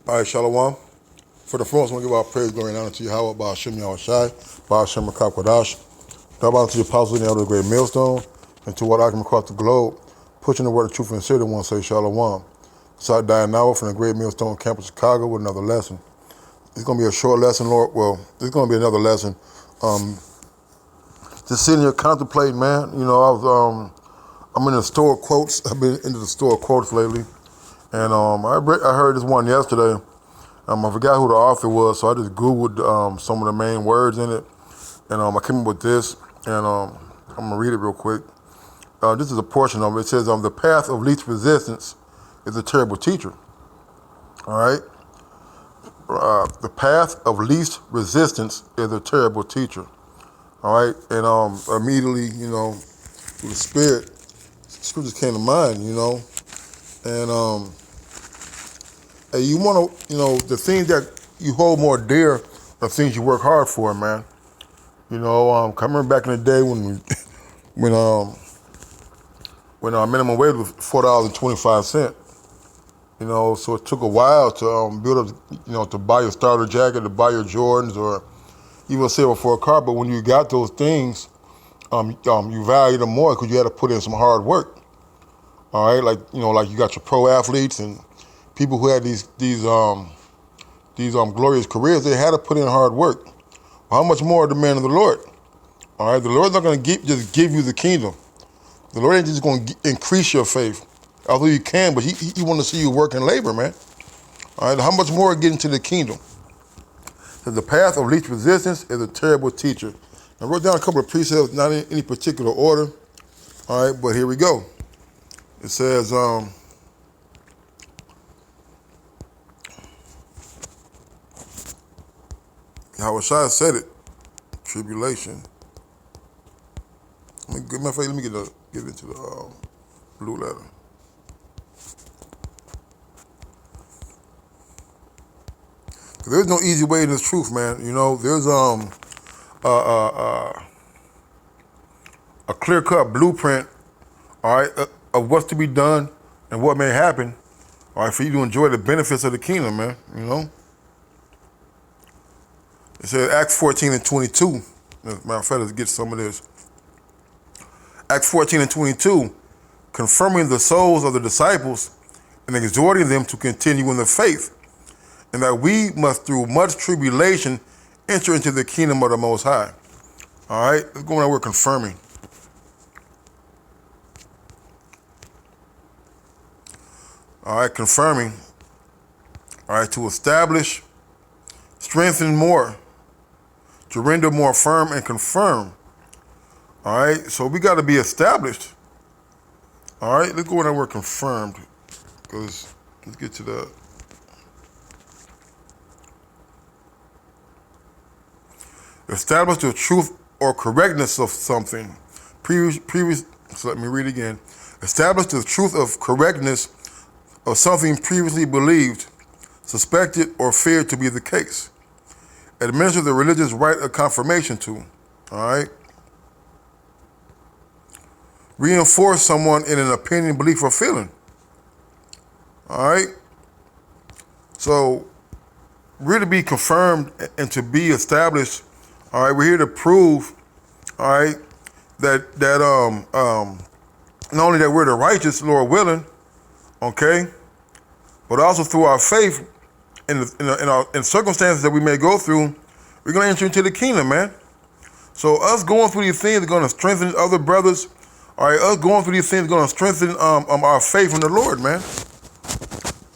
All right, Shalom. For the first, I want to give our praise, glory, and honor to Yahweh, Ba'ashem Yahushai, Ba'ashem Makakwadash. God bless to the apostles and the elder of the great millstone, and to what I can across the globe, pushing the word of truth and sincerity, want to say Shalom. Side Dianawa from the great millstone campus, Chicago, with another lesson. It's going to be a short lesson, Lord. Well, it's going to be another lesson. Just sitting here contemplating, man. You know, I'm in the store quotes. I've been into the store quotes lately. And I heard this one yesterday. I forgot who the author was, so I just Googled some of the main words in it. And I came up with this, and I'm going to read it real quick. This is a portion of it. It says, the path of least resistance is a terrible teacher. All right? The path of least resistance is a terrible teacher. All right? And immediately, you know, through the Spirit, scriptures came to mind, you know. And you want to, you know, the things that you hold more dear are things you work hard for, man. You know, I remember back in the day when our minimum wage was $4.25. You know, so it took a while to build up, you know, to buy your starter jacket, to buy your Jordans, or even save for a car. But when you got those things, you valued them more because you had to put in some hard work. All right, like, you know, like you got your pro athletes and people who had these glorious careers. They had to put in hard work. How much more the man of the Lord? All right, the Lord's not going to just give you the kingdom. The Lord ain't just going to increase your faith, although you can, but he want to see you work and labor, man. All right, how much more get into the kingdom? So the path of least resistance is a terrible teacher. I wrote down a couple of precepts, not in any particular order. All right, but here we go. It says, Yahushua said it, tribulation. Let me get into the blue letter. There's no easy way to this truth, man. You know, there's a clear-cut blueprint, all right, of what's to be done and what may happen, all right, for you to enjoy the benefits of the kingdom, man. You know. It says Acts 14 and 22. As a matter of fact, let's get some of this. Acts 14 and 22, confirming the souls of the disciples and exhorting them to continue in the faith, and that we must, through much tribulation, enter into the kingdom of the Most High. All right, let's go on that word confirming. All right, confirming. All right, to establish, strengthen more, to render more firm and confirm. All right, so we got to be established. All right, let's go on that word confirmed, because let's get to the. Establish the truth or correctness of something. So let me read again. Establish the truth of correctness of something previously believed, suspected, or feared to be the case. Administer the religious rite of confirmation to. All right. Reinforce someone in an opinion, belief, or feeling. All right. So, really be confirmed and to be established. All right, we're here to prove, all right, that not only that we're the righteous, Lord willing, okay, but also through our faith in circumstances that we may go through, we're going to enter into the kingdom, man. So us going through these things is going to strengthen other brothers. All right, us going through these things is going to strengthen our faith in the Lord, man.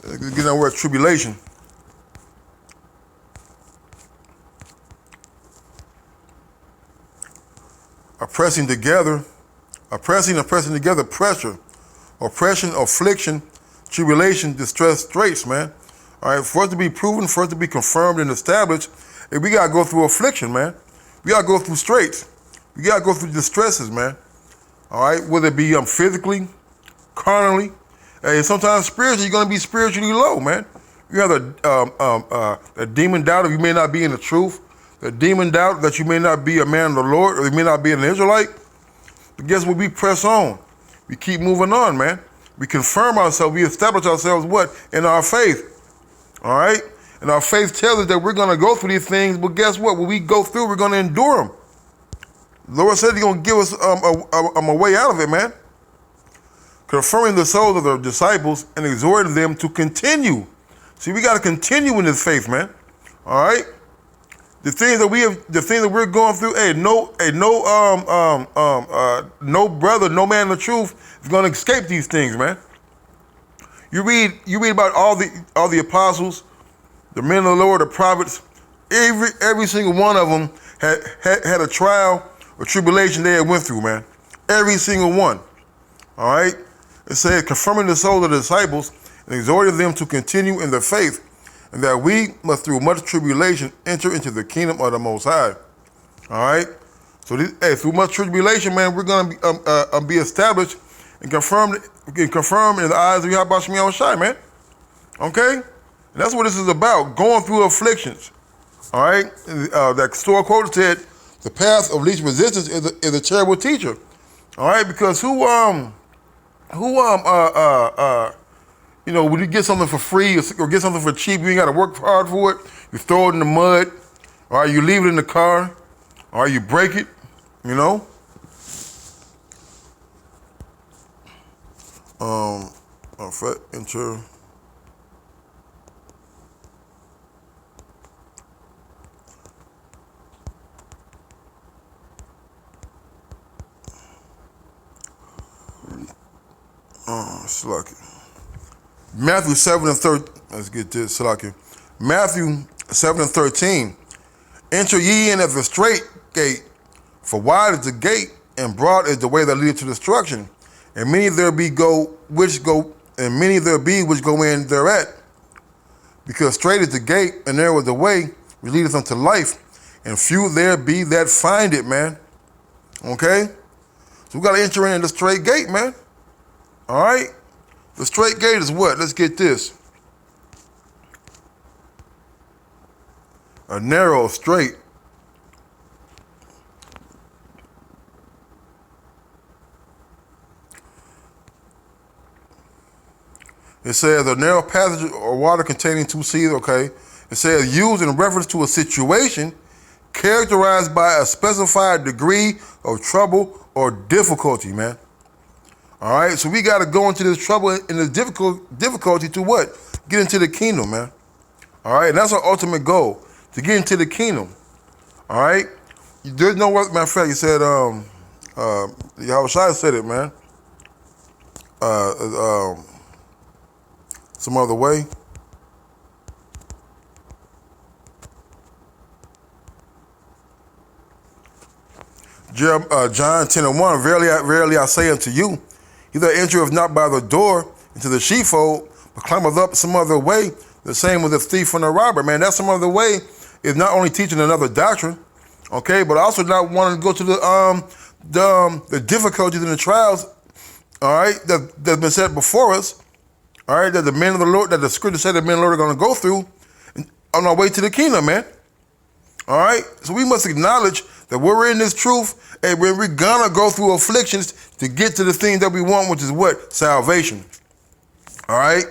Get that word tribulation. Pressing together, pressing together pressure, oppression, affliction, tribulation, distress, straits, man. All right, for us to be proven, for us to be confirmed and established, we got to go through affliction, man. We got to go through straits. We got to go through distresses, man. All right, whether it be physically, carnally, and sometimes spiritually, you're going to be spiritually low, man. You have a demon doubt of you may not be in the truth. The demon doubt that you may not be a man of the Lord, or you may not be an Israelite. But guess what? We press on. We keep moving on, man. We confirm ourselves. We establish ourselves what? In our faith. All right? And our faith tells us that we're going to go through these things, but guess what? When we go through, we're going to endure them. The Lord said He's going to give us a way out of it, man. Confirming the souls of the disciples and exhorting them to continue. See, we got to continue in this faith, man. All right? The things that we're going through, no brother, no man of the truth is going to escape these things, man. You read about all the apostles, the men of the Lord, the prophets. Every single one of them had a trial or tribulation they had went through, man. Every single one. All right. It says, confirming the souls of the disciples and exhorting them to continue in the faith, and that we must through much tribulation enter into the kingdom of the Most High. All right. So through much tribulation, man, we're gonna be established and confirmed in the eyes of Yahweh Shemi Shai, man. Okay? And that's what this is about, going through afflictions. All right? That store quote said, the path of least resistance is a terrible teacher. All right? Because when you get something for free or get something for cheap, you ain't got to work hard for it. You throw it in the mud, or you leave it in the car, or you break it, you know? Enter. Slucky. Matthew 7 and 13. Let's get this, Slucky. Matthew 7 and 13. Enter ye in at the straight gate, for wide is the gate, and broad is the way that leadeth to destruction, and many there be which go in thereat. Because straight is the gate, and narrow is the way which leadeth unto life, and few there be that find it, man. Okay? So we got to enter in the straight gate, man. All right? The straight gate is what? Let's get this. A narrow, straight. It says a narrow passage or water containing two seas, okay? It says used in reference to a situation characterized by a specified degree of trouble or difficulty, man. All right, so we got to go into this trouble and this difficulty to what? Get into the kingdom, man. All right, and that's our ultimate goal, to get into the kingdom. All right, there's no other, matter of fact, he said, Yahweh Shai said it, man. Some other way. John 10 and 1, verily I say unto you, he that entereth not by the door into the sheepfold, but climbeth up some other way, the same with the thief and the robber. Man, that some other way is not only teaching another doctrine, okay, but also not wanting to go to the difficulties and the trials, all right, that's been set before us, all right, that the men of the Lord, that the scripture said the men of the Lord are going to go through on our way to the kingdom, man. All right, so we must acknowledge that we're in this truth, and we're gonna go through afflictions to get to the thing that we want, which is what? Salvation. All right.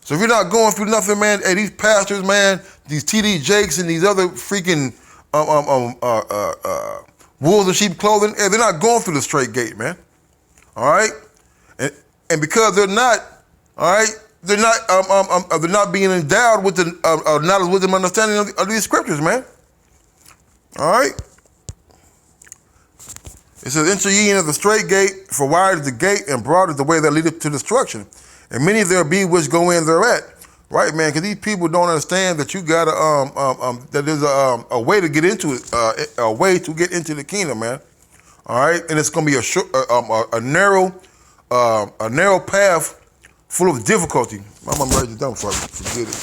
So if you're not going through nothing, man, hey, these pastors, man, these TD Jakes and these other freaking wolves in sheep clothing, hey, they're not going through the straight gate, man. All right, and because they're not, all right, they're not being endowed with the knowledge, wisdom, understanding of these scriptures, man. All right. It says, enter ye in at the straight gate, for wide is the gate, and broad is the way that leadeth to destruction. And many there be which go in thereat. Right, man, because these people don't understand that you got to, that there's a way to get into it, a way to get into the kingdom, man. All right. And it's going to be a narrow path full of difficulty. I'm going to write it down before I forget it.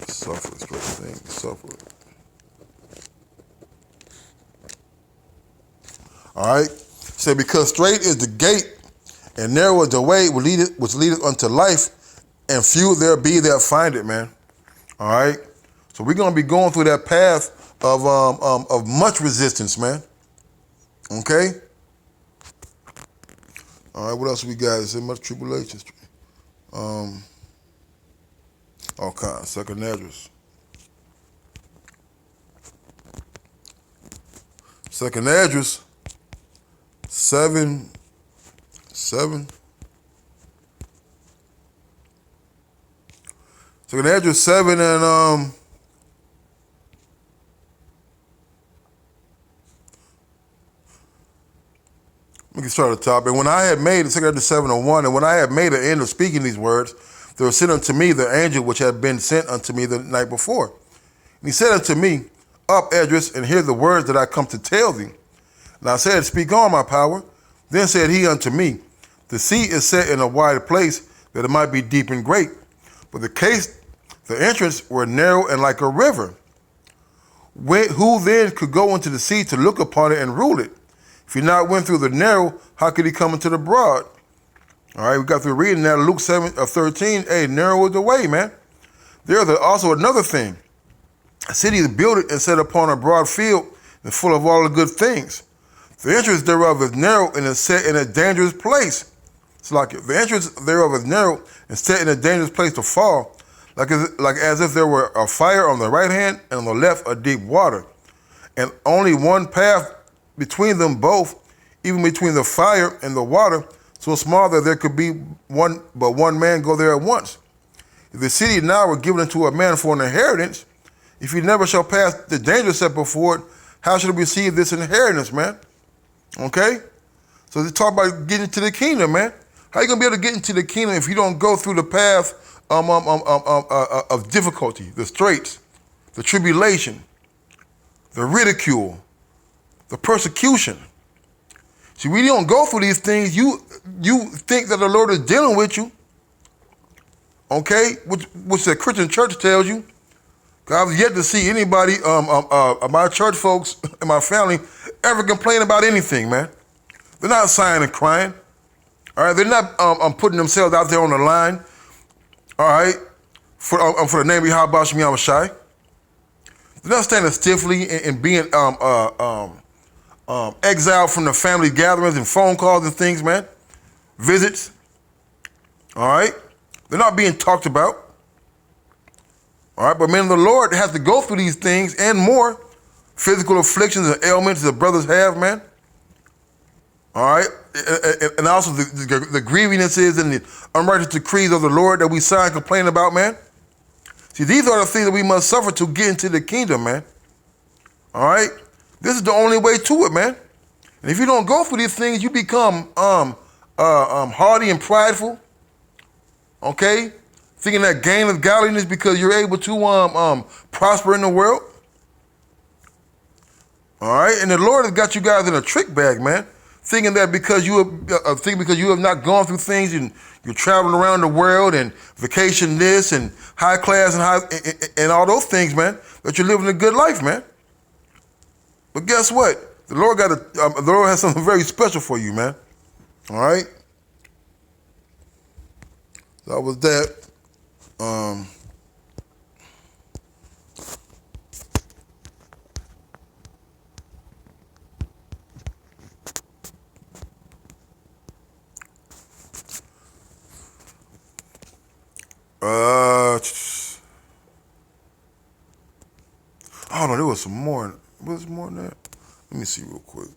Suffer, straight thing, suffer. All right. Say, because straight is the gate, and narrow is the way which leadeth unto life, and few there be that find it, man. All right. So we're gonna be going through that path of much resistance, man. Okay. All right. What else we got? Is there much tribulation? Okay, second address. Second address, 7, 7. Second address, 7, and we can start at the top. And when I had made, second address 7:1, and when I had made an end of speaking these words, there was sent unto me the angel which had been sent unto me the night before. And he said unto me, Up, Esdras, and hear the words that I come to tell thee. And I said, Speak on, my power. Then said he unto me, The sea is set in a wide place, that it might be deep and great. But the entrance were narrow and like a river. Who then could go into the sea to look upon it and rule it? If he not went through the narrow, how could he come into the broad? All right, we got through reading that. Luke 7:13. Hey, narrow is the way, man. There's also another thing. A city is built and set upon a broad field and full of all the good things. The entrance thereof is narrow and is set in a dangerous place. It's like the entrance thereof is narrow and set in a dangerous place to fall, like as if there were a fire on the right hand and on the left a deep water, and only one path between them both, even between the fire and the water, so small that there could be one man go there at once. If the city now were given unto a man for an inheritance, if he never shall pass the danger set before it, how shall he receive this inheritance, man? Okay? So they talk about getting to the kingdom, man. How you gonna be able to get into the kingdom if you don't go through the path of difficulty, the straits, the tribulation, the ridicule, the persecution? See, when you don't go through these things, you think that the Lord is dealing with you, okay? Which the Christian church tells you. I've yet to see anybody, my church folks and my family, ever complain about anything, man. They're not sighing and crying. All right, they're not putting themselves out there on the line. All right, for the name of Yahweh Shem Yahushai. They're not standing stiffly and being exiled from the family gatherings and phone calls and things, man. Visits. All right, they're not being talked about. All right, but man, the Lord has to go through these things and more. Physical afflictions and ailments that brothers have, man. All right, and also the grievances and the unrighteous decrees of the Lord that we sigh and complain about, man. See, these are the things that we must suffer to get into the kingdom, man. All right, this is the only way to it, man. And if you don't go through these things, you become haughty and prideful. Okay, thinking that gain of godliness because you're able to prosper in the world. All right, and the Lord has got you guys in a trick bag, man. Thinking that because you have not gone through things and you're traveling around the world and vacation this and high class and all those things, man, that you're living a good life, man. But guess what? The Lord the Lord has something very special for you, man. All right. That was that. Oh no, there was some more. Was there more than that? Let me see real quick.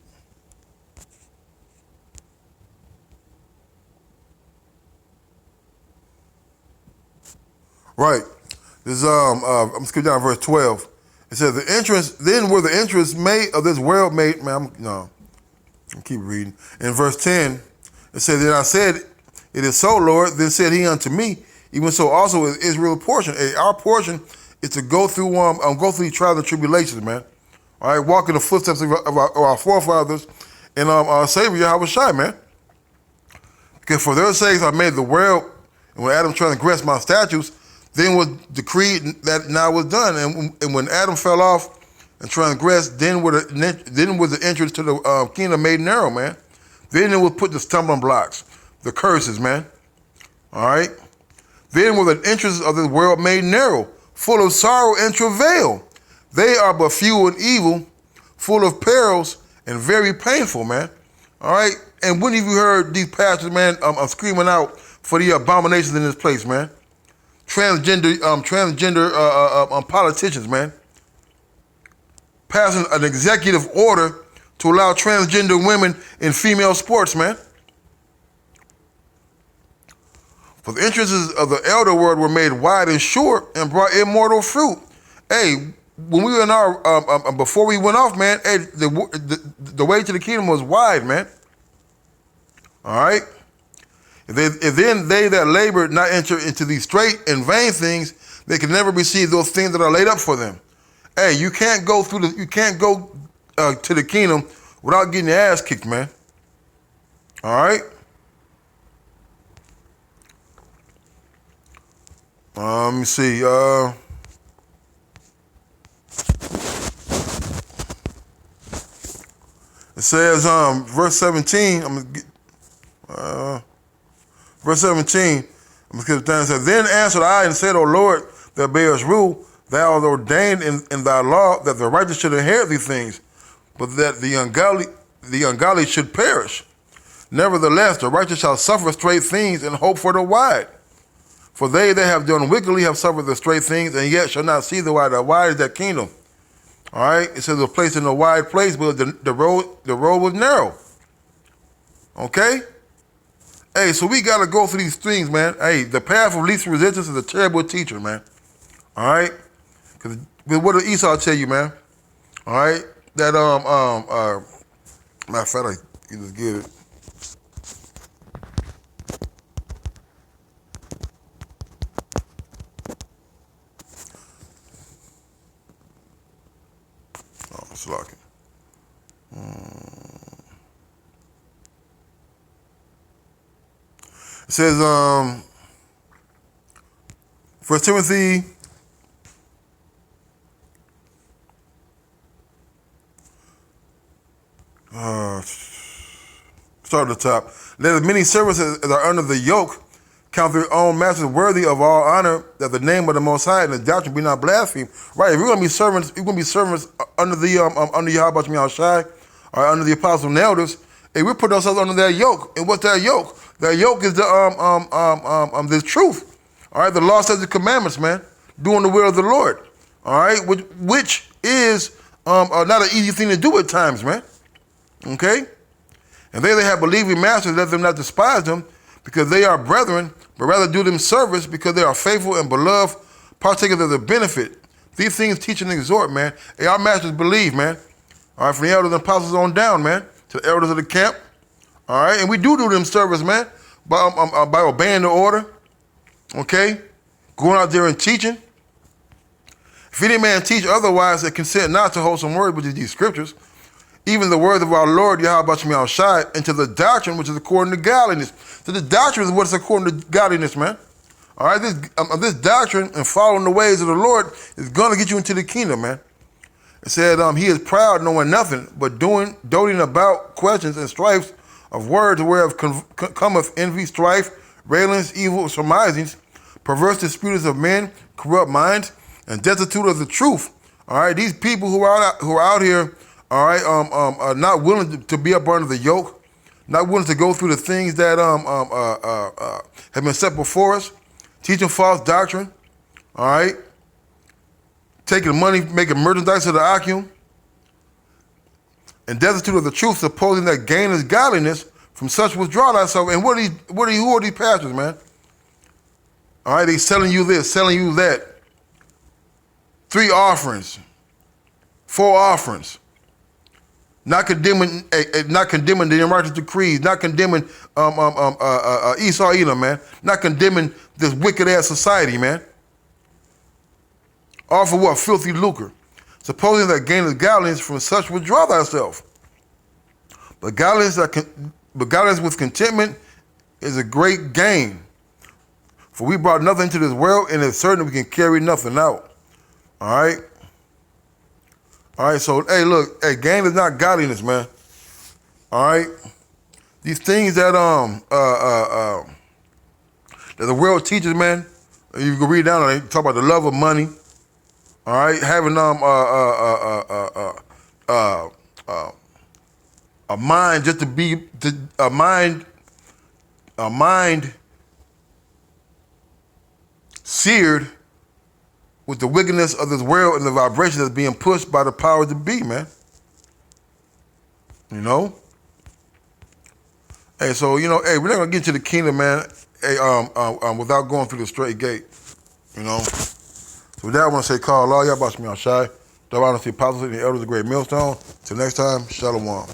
Right. This I'm skipping down verse 12. It says the entrance. Then were the entrance made of this world made. Man, I'll keep reading. In verse 10, it says, "Then I said, It is so, Lord. Then said he unto me, Even so, also is Israel's portion. Our portion is to go through these trials and tribulations, man. All right, walk in the footsteps of our forefathers and our Savior Yahweh Shai, man. Because for their sakes I made the world, and when Adam transgressed my statutes, then was decreed that now was done. And when Adam fell off and transgressed, then was the entrance to the kingdom made narrow, man. Then it was put the stumbling blocks, the curses, man. All right. Then were the entrances of this world made narrow, full of sorrow and travail. They are but few and evil, full of perils and very painful, man. All right. And when have you heard these pastors, man, screaming out for the abominations in this place, man? transgender politicians, man, passing an executive order to allow transgender women in female sports, man. For the interests of the elder word were made wide and sure and brought immortal fruit. Hey, when we were in our, before we went off, man, hey, the way to the kingdom was wide, man. All right? If then they that labor not enter into these straight and vain things, they can never receive those things that are laid up for them. Hey, you can't go to the kingdom without getting your ass kicked, man. All right? Let me see. It says, verse 17. I'm gonna get verse 17. I'm gonna skip down. It says, "Then answered I and said, O Lord, that bearest rule, thou hast ordained in thy law that the righteous should inherit these things, but that the ungodly should perish. Nevertheless, the righteous shall suffer straight things and hope for the wide. For they that have done wickedly have suffered the straight things, and yet shall not see the wide. The wide is that kingdom." All right, it says a place in a wide place, but the road was narrow. Okay? Hey, so we got to go through these things, man. Hey, the path of least resistance is a terrible teacher, man. All right? Because what did Esau tell you, man? All right? That, matter of fact, I can just get it. Oh, it's locking. It says, 1 Timothy start at the top. "Let as many servants as are under the yoke count their own masters worthy of all honor, that the name of the Most High and the doctrine be not blasphemed." Right? If we're gonna be servants, under the under Yahweh Shai Shai, or under the apostles and elders. Hey, we put ourselves under that yoke. And what's that yoke? That yoke is the truth. All right, the law says the commandments, man. Doing the will of the Lord. All right, which is not an easy thing to do at times, man. Okay? "And they that have believing masters, let them not despise them, because they are brethren, but rather do them service, because they are faithful and beloved, partakers of the benefit. These things teach and exhort, man." Hey, our masters believe, man. All right, from the elders and apostles on down, man, to the elders of the camp. All right, and we do them service, man, by obeying the order. Okay? Going out there and teaching. "If any man teach otherwise, that consent not to wholesome word, which is these scriptures, even the word of our Lord Yahweh Shai, and to the doctrine which is according to godliness." So the doctrine is what's according to godliness, man. All right, this doctrine and following the ways of the Lord is going to get you into the kingdom, man. It said, "He is proud, knowing nothing, but doting about questions and strifes of words, whereof cometh envy, strife, railings, evil surmisings, perverse disputings of men, corrupt minds, and destitute of the truth." All right, these people who are out here, all right, are not willing to be up under the yoke, not willing to go through the things that have been set before us, teaching false doctrine, all right, taking money, making merchandise of the Akim, and destitute of the truth, supposing that gain is godliness. From such withdraw thyself. And who are these pastors, man? All right, they selling you this, selling you that. 3 offerings, 4 offerings. Not condemning the unrighteous decrees, not condemning Esau Edom, man. Not condemning this wicked ass society, man. Offer what? Filthy lucre. Supposing that gain is godliness, from such withdraw thyself. But godliness with contentment is a great gain. For we brought nothing into this world, and it's certain we can carry nothing out. All right? All right, so, hey, look, hey, gain is not godliness, man. All right? These things that the world teaches, man, you can read down on it, talk about the love of money. All right, having a mind just to be seared with the wickedness of this world and the vibration that's being pushed by the powers that be, man. You know? Hey, so, you know, hey, we're not going to get to the kingdom, man, hey, without going through the straight gate, you know? So with that, I want to say, call Allah, y'all about to be on shy. I want to see apostles and the elders of the great millstone. Till next time, shalom.